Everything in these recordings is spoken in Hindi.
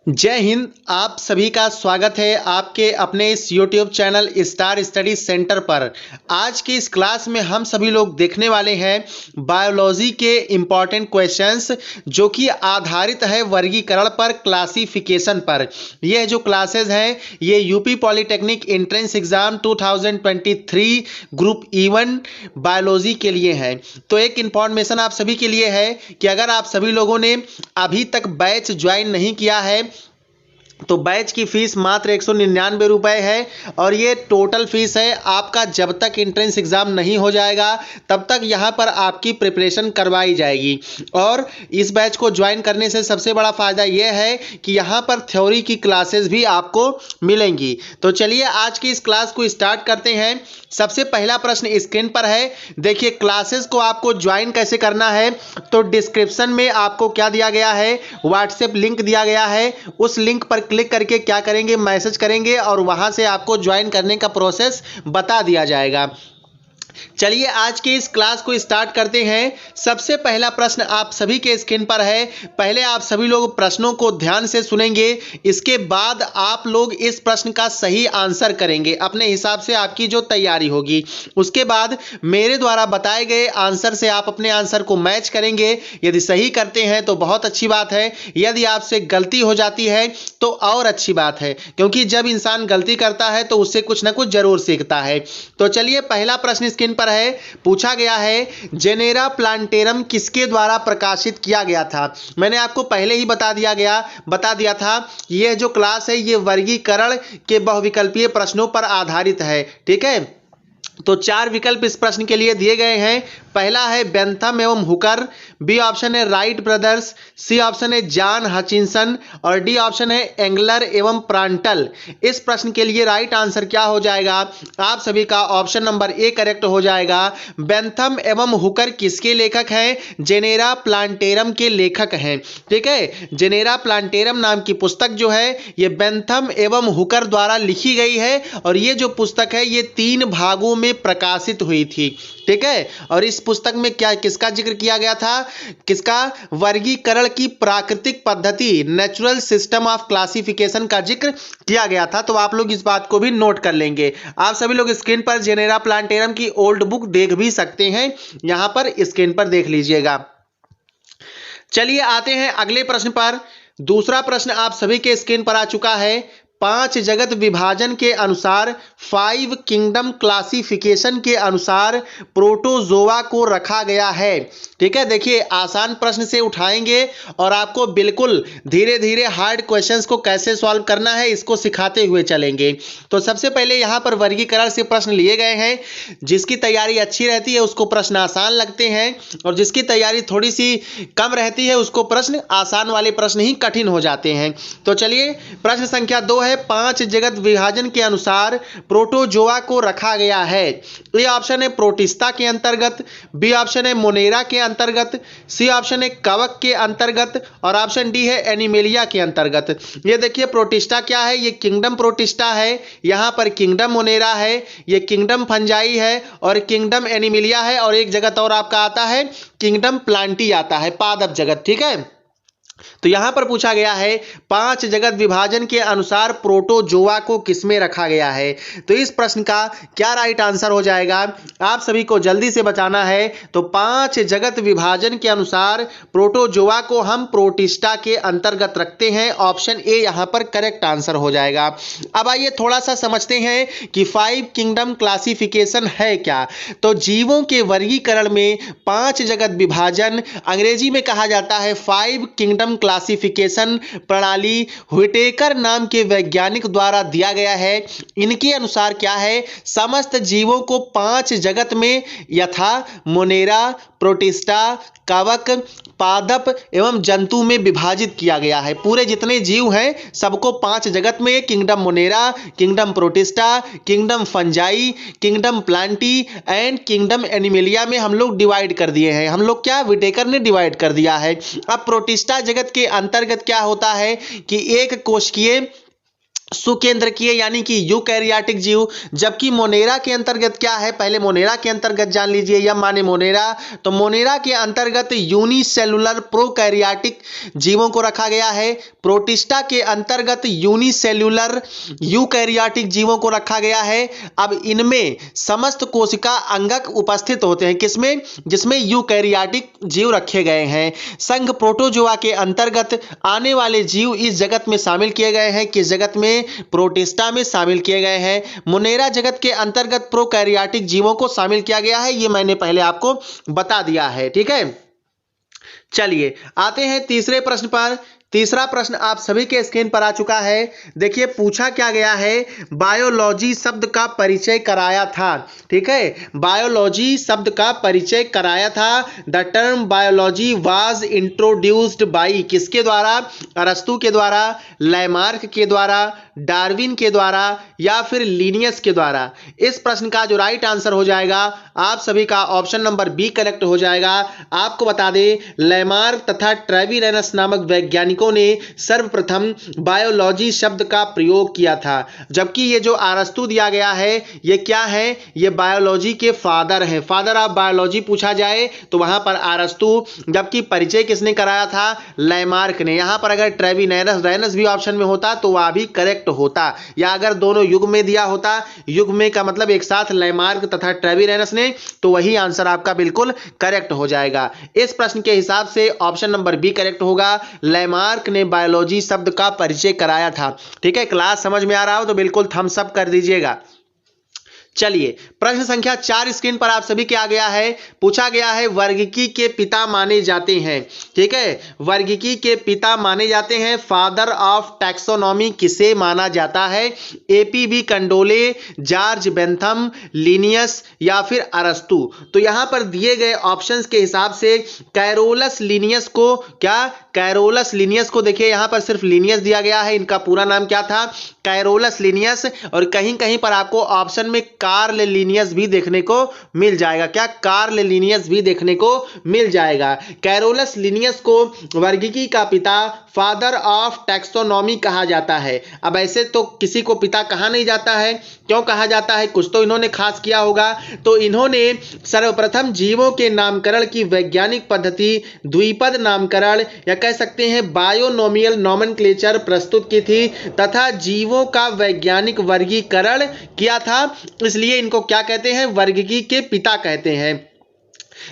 जय हिंद। आप सभी का स्वागत है आपके अपने इस YouTube channel star study centre पर। आज की इस क्लास में हम सभी लोग देखने वाले हैं बायोलॉजी के इम्पॉर्टेंट क्वेश्चंस जो कि आधारित है वर्गीकरण पर, क्लासिफिकेशन पर। यह जो क्लासेस हैं ये UP polytechnic entrance exam 2023 group E1 biology के लिए है। तो एक इन्फॉर्मेशन आप सभी के लिए है कि अगर आप सभी लोगों ने अभी तक बैच ज्वाइन नहीं किया है तो बैच की फीस मात्र 199 रुपये है और ये टोटल फीस है आपका। जब तक एंट्रेंस एग्ज़ाम नहीं हो जाएगा तब तक यहाँ पर आपकी प्रिपरेशन करवाई जाएगी। और इस बैच को ज्वाइन करने से सबसे बड़ा फ़ायदा ये है कि यहाँ पर थ्योरी की क्लासेस भी आपको मिलेंगी। तो चलिए आज की इस क्लास को स्टार्ट करते हैं। सबसे पहला प्रश्न स्क्रीन पर है। देखिए क्लासेस को आपको ज्वाइन कैसे करना है, तो डिस्क्रिप्शन में आपको क्या दिया गया है, व्हाट्सएप लिंक दिया गया है। उस लिंक पर क्लिक करके क्या करेंगे, मैसेज करेंगे और वहां से आपको ज्वाइन करने का प्रोसेस बता दिया जाएगा। चलिए आज के इस क्लास को स्टार्ट करते हैं। सबसे पहला प्रश्न आप सभी के स्क्रीन पर है। पहले आप सभी लोग प्रश्नों को ध्यान से सुनेंगे, इसके बाद आप लोग इस प्रश्न का सही आंसर करेंगे अपने हिसाब से। आपकी जो तैयारी होगी उसके बाद मेरे द्वारा बताए गए आंसर से आप अपने आंसर को मैच करेंगे। यदि सही करते हैं तो बहुत अच्छी बात है, यदि आपसे गलती हो जाती है तो और अच्छी बात है, क्योंकि जब इंसान गलती करता है तो उससे कुछ ना कुछ जरूर सीखता है। तो चलिए पहला प्रश्न स्क्रीन पर है। पूछा गया है जेनेरा प्लांटेरम किसके द्वारा प्रकाशित किया गया था। मैंने आपको पहले ही बता दिया था यह जो क्लास है ये वर्गीकरण के बहुविकल्पीय प्रश्नों पर आधारित है। ठीक है, तो चार विकल्प इस प्रश्न के लिए दिए गए हैं। पहला है बेंथम एवं हुकर, बी ऑप्शन है राइट ब्रदर्स, सी ऑप्शन है जॉन हचिंसन और डी ऑप्शन है एंगलर एवं प्रांटल। इस प्रश्न के लिए राइट आंसर क्या हो जाएगा आप सभी का? ऑप्शन नंबर ए करेक्ट हो जाएगा। बेंथम एवं हुकर किसके लेखक हैं? जेनेरा प्लांटेरम के लेखक हैं। ठीक है, जेनेरा प्लांटेरम नाम की पुस्तक जो है ये बेंथम एवं हुकर द्वारा लिखी गई है और ये जो पुस्तक है ये 3 भागों में प्रकाशित हुई थी। ठीक है, और इस पुस्तक में क्या किसका जिक्र किया गया था? किसका? वर्गीकरण की प्राकृतिक पद्धति, नेचुरल सिस्टम ऑफ क्लासिफिकेशन का जिक्र किया गया था। तो आप लोग इस बात को भी नोट कर लेंगे। आप सभी लोग स्क्रीन पर जेनेरा प्लांटेरम की ओल्ड बुक देख भी सकते हैं, यहां पर स्क्रीन पर देख लीजिएगा। चलिए आते हैं अगले प्रश्न पर। दूसरा प्रश्न आप सभी के स्क्रीन पर आ चुका है। 5 जगत विभाजन के अनुसार 5 किंगडम क्लासिफिकेशन के अनुसार प्रोटोजोआ को रखा गया है। ठीक है, देखिए आसान प्रश्न से उठाएंगे और आपको बिल्कुल धीरे धीरे हार्ड क्वेश्चंस को कैसे सॉल्व करना है इसको सिखाते हुए चलेंगे। तो सबसे पहले यहाँ पर वर्गीकरण से प्रश्न लिए गए हैं। जिसकी तैयारी अच्छी रहती है उसको प्रश्न आसान लगते हैं और जिसकी तैयारी थोड़ी सी कम रहती है उसको प्रश्न आसान वाले प्रश्न ही कठिन हो जाते हैं। तो चलिए प्रश्न संख्या 2 है। 5 जगत विभाजन के अनुसार प्रोटोजोआ को रखा गया है। ए ऑप्शन है प्रोटिस्टा के अंतर्गत, बी ऑप्शन है मोनेरा के अंतर्गत, सी ऑप्शन है कवक के अंतर्गत और ऑप्शन डी है एनिमेलिया के अंतर्गत। ये देखिए प्रोटिस्टा क्या है, ये किंगडम प्रोटिस्टा है, यहां पर किंगडम मोनेरा है, ये किंगडम फंजाई है और किंगडम एनिमेलिया है और एक जगत और आपका आता है किंगडम प्लांटी आता है, पादप जगत। ठीक है, तो यहां पर पूछा गया है 5 जगत विभाजन के अनुसार प्रोटोजोआ को किसमें रखा गया है। तो इस प्रश्न का क्या राइट आंसर हो जाएगा आप सभी को जल्दी से बताना है। तो 5 जगत विभाजन के अनुसार प्रोटोजोआ को हम प्रोटिस्टा के अंतर्गत रखते हैं। ऑप्शन ए यहां पर करेक्ट आंसर हो जाएगा। अब आइए थोड़ा सा समझते हैं कि 5 किंगडम क्लासिफिकेशन है क्या। तो जीवों के वर्गीकरण में 5 जगत विभाजन अंग्रेजी में कहा जाता है 5 किंगडम क्लासिफिकेशन प्रणाली, व्हिटेकर नाम के वैज्ञानिक द्वारा दिया गया है। इनके अनुसार क्या है, समस्त जीवों को 5 जगत में यथा मोनेरा, प्रोटिस्टा, कवक, पादप एवं जंतु में विभाजित किया गया है। पूरे जितने जीव हैं सबको 5 जगत में kingdom Monera, kingdom protista, kingdom fungi, kingdom Plantae and kingdom animalia में हम लोग डिवाइड कर दिए हैं। हम लोग क्या, व्हिटेकर ने डिवाइड कर दिया है। अब प्रोटिस्टा जगत के अंतर्गत क्या होता है कि एक कोशिकीय सुकेंद्रकीय यानी कि यूकैरियोटिक जीव, जबकि मोनेरा के अंतर्गत क्या है, पहले मोनेरा के अंतर्गत जान लीजिए। यम माने मोनेरा, तो मोनेरा के अंतर्गत यूनिसेलुलर प्रोकैरियोटिक जीवों को रखा गया है। प्रोटिस्टा के अंतर्गत यूनिसेल्युलर यूकैरियोटिक जीवों को रखा गया है। अब इनमें समस्त कोशिका अंगक उपस्थित होते हैं, किसमें, जिसमें यूकैरियोटिक जीव रखे गए हैं। संघ प्रोटोजोआ के अंतर्गत आने वाले जीव इस जगत में शामिल किए गए हैं, किस जगत में, प्रोटिस्टा में शामिल किए गए हैं। मोनेरा जगत के अंतर्गत प्रोकैरियोटिक जीवों को शामिल किया गया है, ये मैंने पहले आपको बता दिया है। ठीक है, चलिए आते हैं तीसरे प्रश्न पर। तीसरा प्रश्न आप सभी के स्क्रीन पर आ चुका है। देखिए पूछा क्या गया है, बायोलॉजी शब्द का परिचय कराया था। ठीक है, बायोलॉजी शब्द का परिचय कराया था। The term biology was introduced by, किसके द्वारा, अरस्तु के द्वारा, लैमार्क के द्वारा, डार्विन के द्वारा या फिर लिनियस के द्वारा। इस प्रश्न का जो राइट आंसर हो जाएगा आप सभी का ऑप्शन नंबर बी करेक्ट हो जाएगा। आपको बता दें लैमार्क तथा ट्रेविरेनस नामक वैज्ञानिकों ने सर्वप्रथम बायोलॉजी शब्द का प्रयोग किया था, जबकि ये जो अरस्तु दिया गया है ये क्या है, ये बायोलॉजी के फादर हैं। फादर ऑफ बायोलॉजी पूछा जाए तो वहां पर अरस्तु, जबकि परिचय किसने कराया था, लैमार्क ने। यहां पर अगर ट्रेविरेनस भी ऑप्शन में होता तो वह भी करेक्ट होता, या अगर दोनों युग में दिया होता, युग में का मतलब एक साथ लैमार्क तथा ट्रेविरेनस ने, तो वही आंसर आपका बिल्कुल करेक्ट हो जाएगा। इस प्रश्न के हिसाब से ऑप्शन नंबर बी करेक्ट होगा, लैमार्क ने बायोलॉजी शब्द का परिचय कराया था। ठीक है, क्लास समझ में आ रहा हो तो बिल्कुल थम्स अप कर दीजिएगा। चलिए प्रश्न संख्या 4 स्क्रीन पर आप सभी के आ गया है। पूछा गया है वर्गीकी के पिता माने जाते हैं। ठीक है, वर्गीकी के पिता माने जाते हैं, फादर ऑफ टैक्सोनॉमी किसे माना जाता है, एपीबी कंडोले, जॉर्ज बेंथम, लिनियस या फिर अरस्तु। तो यहां पर दिए गए ऑप्शंस के हिसाब से कैरोलस लिनियस को, क्या, कैरोलस लिनियस को, देखिए यहां पर सिर्फ लिनियस दिया गया है, इनका पूरा नाम क्या था, कैरोलस लिनियस। और कहीं कहीं पर आपको ऑप्शन में कार्ल लिनियस भी देखने को मिल जाएगा, क्या, कार्ल लिनियस भी देखने को मिल जाएगा। कैरोलस लिनियस को वर्गीकी का पिता, फादर ऑफ टैक्सोनॉमी कहा जाता है। अब ऐसे तो किसी को पिता कहा नहीं जाता है, क्यों कहा जाता है, कुछ तो इन्होंने खास किया होगा। तो इन्होंने सर्वप्रथम जीवों के नामकरण की वैज्ञानिक पद्धति द्विपद नामकरण या कह सकते हैं बायोनोमियल नॉमेनक्लेचर प्रस्तुत की थी तथा जीवों का वैज्ञानिक वर्गीकरण किया था, इसलिए इनको क्या कहते हैं, वर्गीकी के पिता कहते हैं।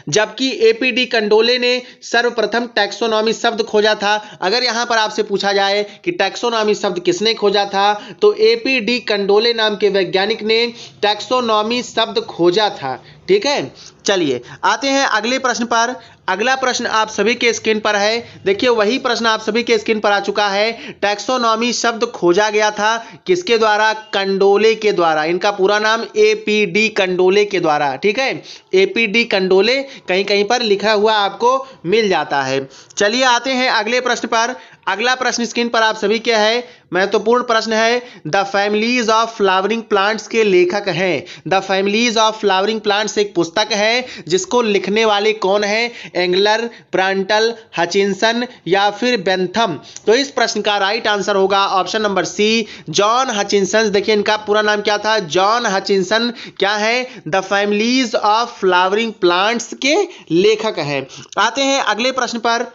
जबकि एपीडी कंडोले ने सर्वप्रथम टैक्सोनॉमी शब्द खोजा था। अगर यहां पर आपसे पूछा जाए कि टैक्सोनॉमी शब्द किसने खोजा था, तो एपीडी कंडोले नाम के वैज्ञानिक ने टैक्सोनॉमी शब्द खोजा था। ठीक है, चलिए आते हैं अगले प्रश्न पर। अगला प्रश्न आप सभी के स्क्रीन पर है। देखिए वही प्रश्न आप सभी के स्क्रीन पर आ चुका है। टैक्सोनॉमी शब्द खोजा गया था किसके द्वारा, कंडोले के द्वारा। इनका पूरा नाम एपीडी कंडोले के द्वारा। ठीक है, एपीडी कंडोले कहीं कहीं पर लिखा हुआ आपको मिल जाता है। चलिए आते हैं अगले प्रश्न पर। अगला प्रश्न स्क्रीन पर आप सभी के है, महत्वपूर्ण प्रश्न है। The families of flowering plants के लेखक हैं। The families of flowering plants एक पुस्तक है जिसको लिखने वाले कौन है, एंगलर, प्रांटल, हचिंसन या फिर बेंथम। तो इस प्रश्न का राइट आंसर होगा option number C, John Hutchinson. देखिए इनका पूरा नाम क्या था, जॉन हचिंसन क्या है, the families of flowering plants के लेखक हैं। आते हैं अगले प्रश्न पर।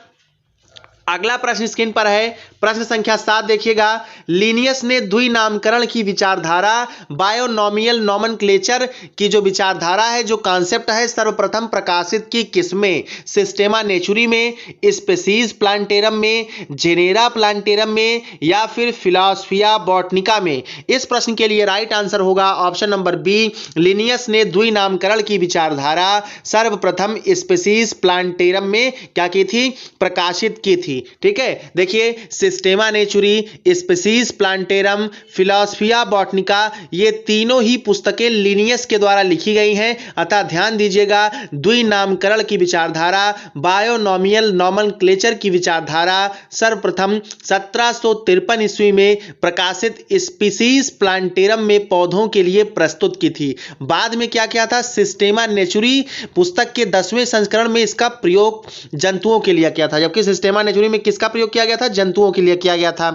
अगला प्रश्न स्क्रीन पर है, प्रश्न संख्या 7 देखिएगा। लिनियस ने द्विनामकरण की विचारधारा, बायोनोमियल नॉमेनक्लेचर की जो विचारधारा है, जो कॉन्सेप्ट है, सर्वप्रथम प्रकाशित की किसमें, सिस्टेमा नेचुरी में, स्पीसीज प्लांटेरम में, जेनेरा प्लांटेरम में या फिर फिलॉसफिया बॉटनिका में। इस प्रश्न के लिए राइट आंसर होगा ऑप्शन नंबर बी, लिनियस ने द्विनामकरण की विचारधारा सर्वप्रथम स्पीसीज प्लांटेरम में क्या की थी, प्रकाशित की थी। ठीक है, देखिए सिस्टेमा नेचुरी, स्पीसीज प्लांटेरम, फिलॉसफिया बॉटनिका, ये तीनों ही पुस्तकें लिनियस के द्वारा लिखी गई हैं। अतः ध्यान दीजिएगा, द्विनामकरण की विचारधारा, बायोनोमियल नॉमेनक्लेचर की विचारधारा सर्वप्रथम 1753 ईस्वी में प्रकाशित स्पीसीज प्लांटेरम में पौधों के लिए प्रस्तुत की थी। बाद में क्या किया था, सिस्टेमा नेचुरी पुस्तक के 10वें संस्करण में इसका प्रयोग जंतुओं के लिए किया था, जबकि सिस्टेमा नेचुरी में किसका प्रयोग किया गया था, जंतुओं के लिए किया गया था।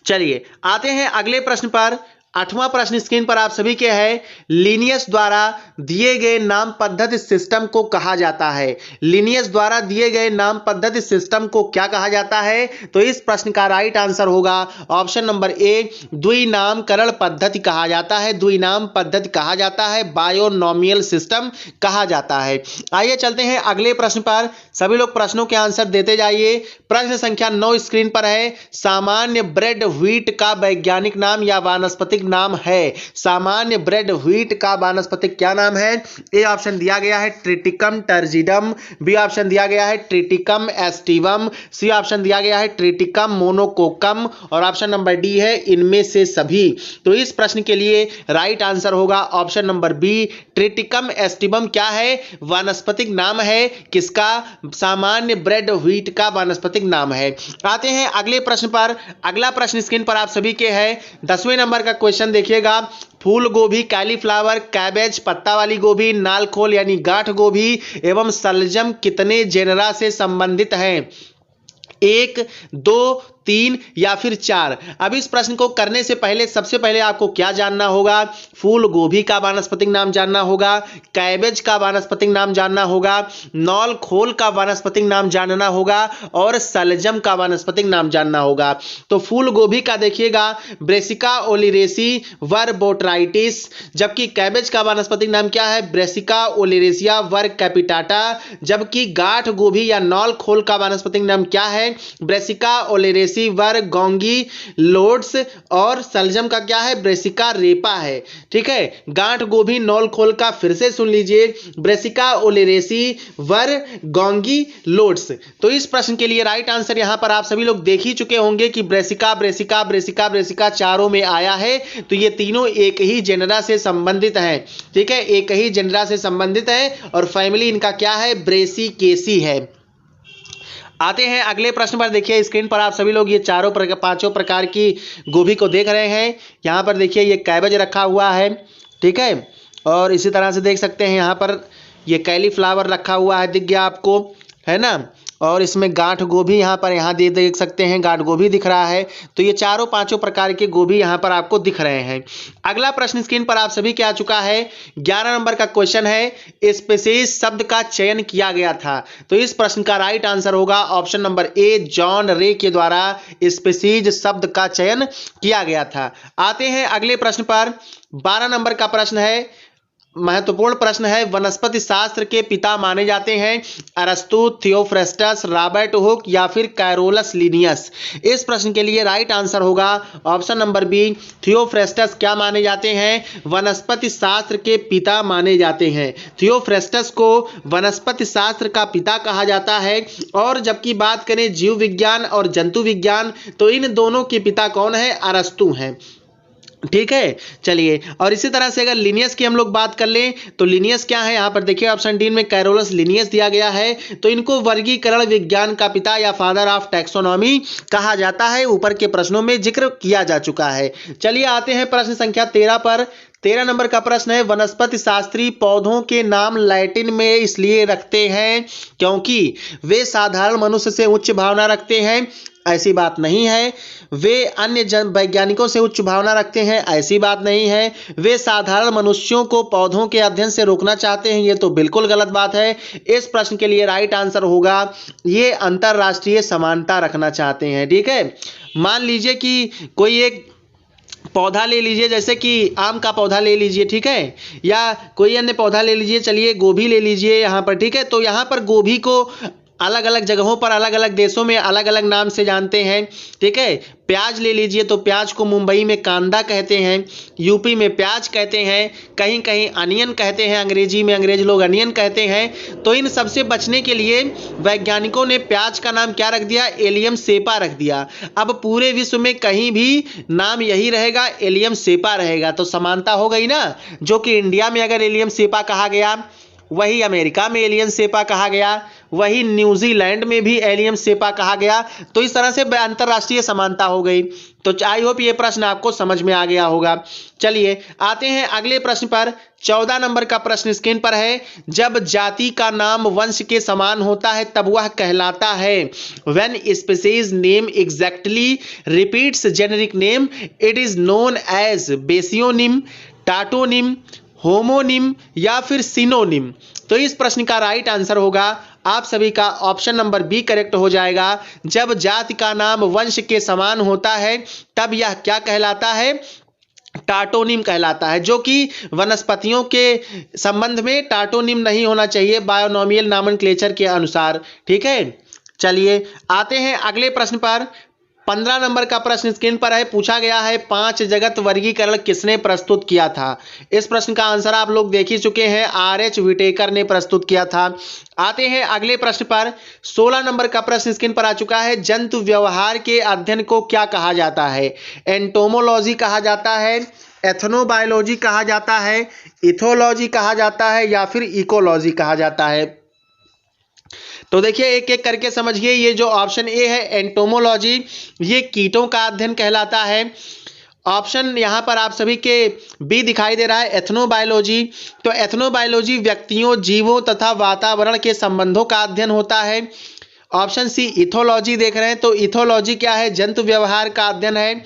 चलिए आते हैं अगले प्रश्न पर। 8वां प्रश्न स्क्रीन पर आप सभी के है। लिनियस द्वारा दिए गए नाम पद्धति सिस्टम को कहा जाता है। लिनियस द्वारा दिए गए नाम पद्धति सिस्टम को क्या कहा जाता है? तो इस प्रश्न का राइट आंसर होगा ऑप्शन नंबर ए, द्विनामकरण पद्धति कहा जाता है। द्विनाम पद्धति कहा जाता है, बायोनोमियल सिस्टम कहा जाता है। आइए चलते हैं अगले प्रश्न पर। सभी लोग प्रश्नों के आंसर देते जाइए। प्रश्न संख्या 9 स्क्रीन पर है। सामान्य ब्रेड व्हीट का वैज्ञानिक नाम या वानस्पतिक नाम है। सामान्य ब्रेड व्हीट का वानस्पतिक क्या नाम है? ए ऑप्शन दिया गया है ट्रिटिकम टर्जिडम, बी ऑप्शन दिया गया है ट्रिटिकम एस्टिवम, सी ऑप्शन दिया गया है ट्रिटिकम मोनोकोकम और ऑप्शन नंबर डी है इनमें से सभी। तो इस प्रश्न के लिए राइट आंसर होगा option number B, triticum aestivum क्या है? वानस्पतिक नाम है किसका? सामान्य ब्रेड व्हीट का वानस्पतिक नाम है। आते हैं अगले प्रश्न पर। अगला प्रश्न स्क्रीन पर आप सभी के है। 10वें नंबर का क्वेश्चन देखिएगा। फूल गोभी, कैलीफ्लावर, कैबेज, पत्ता वाली गोभी, नालखोल यानी गांठ गोभी एवं सलजम कितने जेनरा से संबंधित हैं? 1, 2, 3 या फिर 4। अब इस प्रश्न को करने से पहले सबसे पहले आपको क्या जानना होगा? फूल गोभी का वानस्पतिक नाम जानना होगा, कैबेज का वानस्पतिक नाम जानना होगा, नौल खोल का वानस्पतिक नाम जानना होगा और सलजम का वानस्पतिक नाम जानना होगा। तो फूल गोभी का देखिएगा ब्रेसिका ओलिरेसी वर बोट्राइटिस, जबकि कैबेज का वानस्पतिक नाम क्या है? ब्रेसिका ओलिरेसिया वर कैपिटाटा, जबकि गांठ गोभी या नौल खोल का वानस्पतिक नाम क्या है? ब्रेसिका ओलिरेसी वर गोंगी लोड्स और सलजम का क्या है? ब्रेसिका रेपा है। ठीक है, गांठ गोभी नौल खोल का फिर से सुन लीजिए, ब्रेसिका ओलिरेसी वर गोंगी लोड्स। तो इस प्रश्न के लिए राइट आंसर यहां पर आप सभी लोग देख ही चुके होंगे कि ब्रेसिका ब्रेसिका ब्रेसिका ब्रेसिका चारों में आया है। तो ये तीनों एक ही जेनरा से संबंधित हैं। ठीक है, एक ही जेनरा से संबंधित है और फैमिली इनका क्या है? ब्रेसिकेसी है। आते हैं अगले प्रश्न पर। देखिए स्क्रीन पर आप सभी लोग ये पांचों प्रकार की गोभी को देख रहे हैं। यहाँ पर देखिए ये कैबेज रखा हुआ है, ठीक है, और इसी तरह से देख सकते हैं यहाँ पर ये कैलीफ्लावर रखा हुआ है, दिख गया आपको, है ना, और इसमें गांठ गोभी यहाँ देख सकते हैं, गांठ गोभी दिख रहा है। तो ये चारों पांचों प्रकार के गोभी यहाँ पर आपको दिख रहे हैं। अगला प्रश्न स्क्रीन पर आप सभी के आ चुका है। 11 नंबर का क्वेश्चन है, स्पीशीज शब्द का चयन किया गया था। तो इस प्रश्न का राइट आंसर होगा ऑप्शन नंबर ए, जॉन रे के द्वारा स्पीशीज शब्द का चयन किया गया था। आते हैं अगले प्रश्न पर। 12 नंबर का प्रश्न है, महत्वपूर्ण प्रश्न है। वनस्पति शास्त्र के पिता माने जाते हैं अरस्तु, थियोफ्रेस्टस, रॉबर्ट हुक या फिर कैरोलस लिनियस। इस प्रश्न के लिए राइट आंसर होगा ऑप्शन नंबर बी, थियोफ्रेस्टस क्या माने जाते हैं? वनस्पति शास्त्र के पिता माने जाते हैं। थियोफ्रेस्टस को वनस्पति शास्त्र का पिता कहा जाता है। और जबकि बात करें जीव विज्ञान और जंतु विज्ञान, तो इन दोनों के पिता कौन है? अरस्तु हैं। ठीक है, चलिए, और इसी तरह से अगर लिनियस की हम लोग बात कर लें तो लिनियस क्या है? यहाँ पर देखिए ऑप्शन डी में कैरोलस लिनियस दिया गया है। तो इनको वर्गीकरण विज्ञान का पिता या फादर ऑफ टैक्सोनॉमी कहा जाता है। ऊपर के प्रश्नों में जिक्र किया जा चुका है। चलिए आते हैं प्रश्न संख्या 13 पर। 13 नंबर का प्रश्न है, वनस्पति शास्त्री पौधों के नाम लैटिन में इसलिए रखते हैं क्योंकि वे साधारण मनुष्य से उच्च भावना रखते हैं। ऐसी बात नहीं है। वे अन्य वैज्ञानिकों से उच्च भावना रखते हैं। ऐसी बात नहीं है। वे साधारण मनुष्यों को पौधों के अध्ययन से रोकना चाहते हैं। ये तो बिल्कुल गलत बात है। इस प्रश्न के लिए राइट आंसर होगा ये अंतरराष्ट्रीय समानता रखना चाहते हैं। ठीक है, मान लीजिए कि कोई एक पौधा ले लीजिए, जैसे कि आम का पौधा ले लीजिए, ठीक है, या कोई अन्य पौधा ले लीजिए, चलिए गोभी ले लीजिए यहाँ पर, ठीक है। तो यहाँ पर गोभी को अलग अलग जगहों पर अलग अलग देशों में अलग अलग नाम से जानते हैं। ठीक है, प्याज ले लीजिए तो प्याज को मुंबई में कांदा कहते हैं, यूपी में प्याज कहते हैं, कहीं कहीं अनियन कहते हैं, अंग्रेजी में अंग्रेज लोग अनियन कहते हैं। तो इन सबसे बचने के लिए वैज्ञानिकों ने प्याज का नाम क्या रख दिया? एलियम सेपा रख दिया। अब पूरे विश्व में कहीं भी नाम यही रहेगा, एलियम सेपा रहेगा। तो समानता हो गई ना, जो कि इंडिया में अगर एलियम सेपा कहा गया वही अमेरिका में एलियन शेपा कहा गया, वही न्यूजीलैंड में भी एलियन शेपा कहा गया। तो इस तरह से अंतरराष्ट्रीय समानता हो गई। तो आई होप ये प्रश्न आपको समझ में आ गया होगा। चलिए आते हैं अगले प्रश्न पर। 14 नंबर का प्रश्न स्क्रीन पर है। जब जाति का नाम वंश के समान होता है तब वह कहलाता है। When species name exactly repeats generic name it is known as basionym, tautonym, homonym या फिर सिनोनिम। तो इस प्रश्न का राइट आंसर होगा आप सभी का ऑप्शन नंबर बी करेक्ट हो जाएगा। जब जाति का नाम वंश के समान होता है तब यह क्या कहलाता है? टाटोनिम कहलाता है, जो कि वनस्पतियों के संबंध में टाटोनिम नहीं होना चाहिए बायोनोमियल नॉमेनक्लेचर के अनुसार। ठीक है, चलिए आते हैं अगले प्रश्न पर। 15 नंबर का प्रश्न स्क्रीन पर है। पूछा गया है 5 जगत वर्गीकरण किसने प्रस्तुत किया था? इस प्रश्न का आंसर आप लोग देख ही चुके हैं, आर.एच. व्हिटेकर ने प्रस्तुत किया था। आते हैं अगले प्रश्न पर। 16 नंबर का प्रश्न स्क्रीन पर आ चुका है। जंतु व्यवहार के अध्ययन को क्या कहा जाता है? एंटोमोलॉजी कहा जाता है, एथनोबायोलॉजी कहा जाता है, इथोलॉजी कहा जाता है या फिर इकोलॉजी कहा जाता है? तो देखिए एक एक करके समझिए। ये जो ऑप्शन ए है एंटोमोलॉजी, ये कीटों का अध्ययन कहलाता है। ऑप्शन यहाँ पर आप सभी के बी दिखाई दे रहा है एथनोबायोलॉजी। तो एथनोबायोलॉजी व्यक्तियों, जीवों तथा वातावरण के संबंधों का अध्ययन होता है। ऑप्शन सी इथोलॉजी देख रहे हैं, तो इथोलॉजी क्या है? जंतु व्यवहार का अध्ययन है।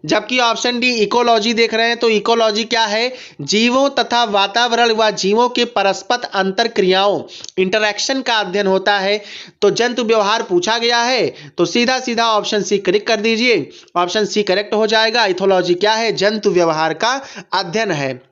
जबकि ऑप्शन डी इकोलॉजी देख रहे हैं, तो इकोलॉजी क्या है? जीवों तथा वातावरण व जीवों के परस्पर अंतर क्रियाओं, इंटरैक्शन का अध्ययन होता है। तो जंतु व्यवहार पूछा गया है तो सीधा सीधा ऑप्शन सी क्लिक कर दीजिए, ऑप्शन सी करेक्ट हो जाएगा। इथोलॉजी क्या है? जंतु व्यवहार का अध्ययन है।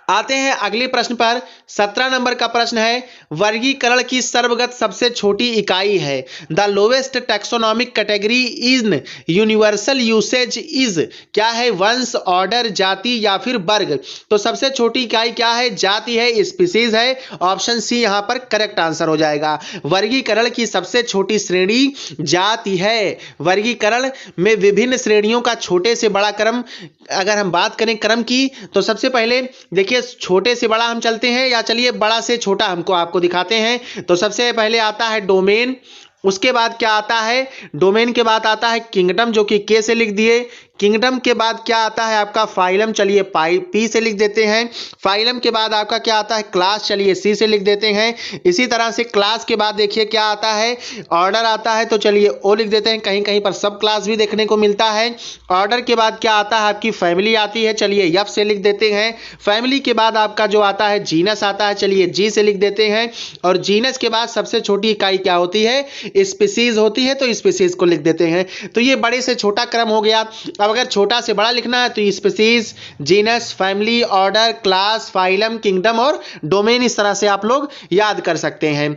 आते हैं अगले प्रश्न पर। 17 नंबर का प्रश्न है। वर्गीकरण की सर्वगत सबसे छोटी इकाई है। The lowest taxonomic category in universal usage is क्या है? वंश, ऑर्डर, जाति या फिर वर्ग? तो सबसे छोटी इकाई क्या है? जाति है, स्पीसीज है। ऑप्शन सी यहां पर करेक्ट आंसर हो जाएगा। वर्गीकरण की सबसे छोटी श्रेणी जाति है। वर्गीकरण में विभिन्न श्रेणियों का छोटे से बड़ा क्रम, अगर हम बात करें क्रम की, तो सबसे पहले देखिए छोटे से बड़ा हम चलते हैं, या चलिए बड़ा से छोटा हमको आपको दिखाते हैं। तो सबसे पहले आता है डोमेन, उसके बाद क्या आता है? डोमेन के बाद आता है किंगडम, जो कि के से लिख दिए। किंगडम के बाद क्या आता है आपका? फाइलम, चलिए पी से लिख देते हैं। फाइलम के बाद आपका क्या आता है? क्लास, चलिए सी से लिख देते हैं। इसी तरह से क्लास के बाद देखिए क्या आता है? ऑर्डर आता है, तो चलिए ओ लिख देते हैं। कहीं कहीं पर सब क्लास भी देखने को मिलता है। ऑर्डर के बाद क्या आता है? आपकी फैमिली आती है, चलिए एफ से लिख देते हैं। फैमिली के बाद आपका जो आता है जीनस आता है, चलिए जी से लिख देते हैं। और जीनस के बाद सबसे छोटी इकाई क्या होती है? स्पीसीज होती है, तो स्पीसीज को लिख देते हैं। तो ये बड़े से छोटा क्रम हो गया। अब अगर छोटा से बड़ा लिखना है तो species, genus, family, order, class, phylum, kingdom और डोमेन, इस तरह से आप लोग याद कर सकते हैं।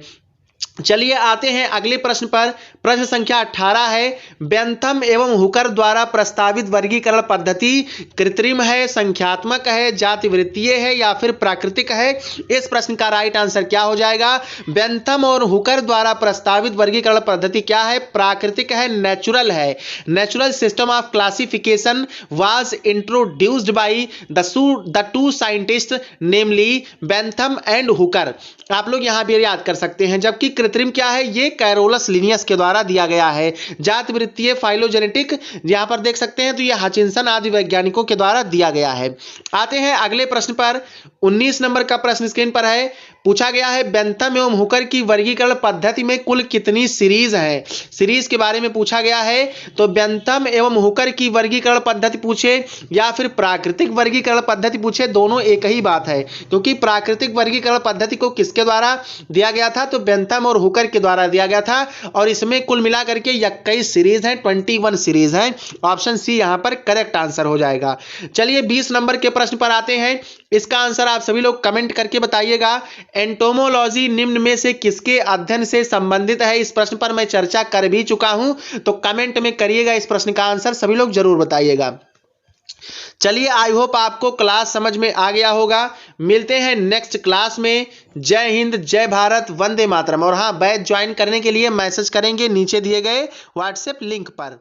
चलिए आते हैं अगले प्रश्न पर। प्रश्न संख्या 18 है। बेंथम एवं हुकर द्वारा प्रस्तावित वर्गीकरण पद्धति कृत्रिम है, संख्यात्मक है, जातिवृत्तीय है या फिर प्राकृतिक है? इस प्रश्न का राइट आंसर क्या हो जाएगा? बेंथम और हुकर द्वारा प्रस्तावित वर्गीकरण पद्धति क्या है? प्राकृतिक है, नेचुरल है। Natural system of classification was introduced by the two scientist namely Bentham and Hooker. आप लोग यहां भी याद कर सकते हैं। जबकि कृत्रिम क्या है? ये कैरोलस लिनियस के द्वारा दिया गया है। जातिवृत्तीय फाइलोजेनेटिक यहां पर देख सकते हैं, तो ये हचिंसन आदि वैज्ञानिकों के द्वारा दिया गया है। आते हैं अगले प्रश्न पर। 19 नंबर का प्रश्न स्क्रीन पर है। पूछा गया है बेंथम एवं हुकर की वर्गीकरण पद्धति में कुल कितनी सीरीज है? सीरीज के बारे में पूछा गया है। तो बेंथम एवं हुकर की वर्गीकरण पद्धति पूछे या फिर प्राकृतिक वर्गीकरण पद्धति पूछे, दोनों एक ही बात है। क्योंकि प्राकृतिक वर्गीकरण पद्धति को किसके द्वारा दिया गया था? तो बेंथम और हुकर के द्वारा दिया गया था। और इसमें कुल मिलाकर के 21 सीरीज है, 21 सीरीज है। ऑप्शन सी यहां पर करेक्ट आंसर हो जाएगा। चलिए 20 नंबर के प्रश्न पर आते हैं। इसका आंसर आप सभी लोग कमेंट करके बताइएगा। एंटोमोलॉजी निम्न में से किसके अध्ययन से संबंधित है? इस प्रश्न पर मैं चर्चा कर भी चुका हूं, तो कमेंट में करिएगा, इस प्रश्न का आंसर सभी लोग जरूर बताइएगा। चलिए आई होप आपको क्लास समझ में आ गया होगा। मिलते हैं नेक्स्ट क्लास में। जय हिंद, जय भारत, वंदे मातरम। और हाँ, बैच ज्वाइन करने के लिए मैसेज करेंगे नीचे दिए गए व्हाट्सएप लिंक पर।